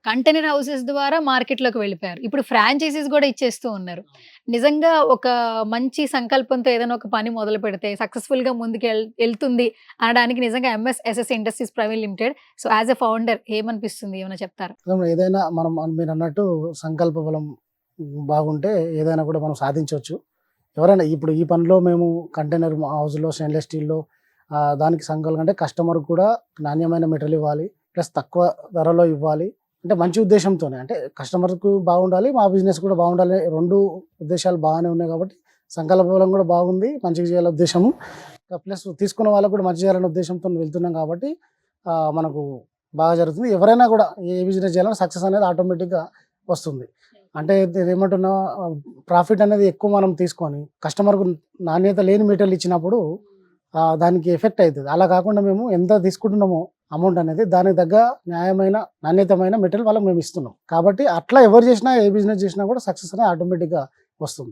Container houses ద్వారా మార్కెట్‌లోకి వెళ్ళిపోయారు. ఇప్పుడు ఫ్రాంచైజీస్ గూడా ఇచ్చేస్తూ ఉన్నారు. నిజంగా ఒక మంచి సంకల్పంతో ఏదైనా ఒక పని మొదలుపెడితే సక్సెస్‌ఫుల్‌గా ఎళ్తుంది అనడానికి నిజంగా MSSS industries private limited. So, as a founder ఏమనిపిస్తుంది? ఏమైనా చెప్తారా? ఏదైనా మనం మీరన్నట్టు సంకల్ప బలం బాగుంటే ఏదైనా కూడా మనం సాధించొచ్చు. ఎవరైనా ఇప్పుడు ఈ పనిలో మేము కంటైనర్ హౌస్‌లో స్టెయిన్‌లెస్ స్టీల్‌లో దానికి సంకల్పం అంటే కస్టమర్‌కి కూడా నాణ్యమైన మెటీరియల్ ఇవ్వాలి. ప్లస్ తక్కువ ధరలో ఇవ్వాలి. అంటే మంచి ఉద్దేశ్యంతోనే. అంటే కస్టమర్‌కు బాగుండాలి. మా బిజినెస్ కూడా బాగుండాలి. 2 ఉద్దేశాలు బాగానే ఉన్నాయి కాబట్టి సంకల్ప బలం కూడా బాగుంది. మంచిగా చేయాలనే ఉద్దేశము. ప్లస్ తీసుకున్న వాళ్ళకి కూడా మంచి చేయాలనే ఉద్దేశంతోని వెళ్తున్నాం కాబట్టి మనకు బాగా జరుగుతుంది. ఎవరైనా కూడా ఏ బిజినెస్ చేయాలన్నా సక్సెస్ అనేది ఆటోమేటిక్‌గా వస్తుంది. అంటే ఏమంటున్నా ప్రాఫిట్ అనేది ఎక్కువ మనం తీసుకొని కస్టమర్‌కు నాణ్యత లేని మెటీరియల్ ఇచ్చినప్పుడు దానికి ఎఫెక్ట్ అయితది. అలా కాకుండా మేము ఎంత తీసుకుంటున్నామో అమౌంట్ అనేది దానికి తగ్గ న్యాయమైన, నాణ్యతమైన మెటీరియల్ వాళ్ళకి మేము ఇస్తున్నాం. కాబట్టి అట్లా ఎవరు చేసినా, ఏ బిజినెస్ చేసినా కూడా సక్సెస్ అనేది ఆటోమేటిక్‌గా వస్తుంది.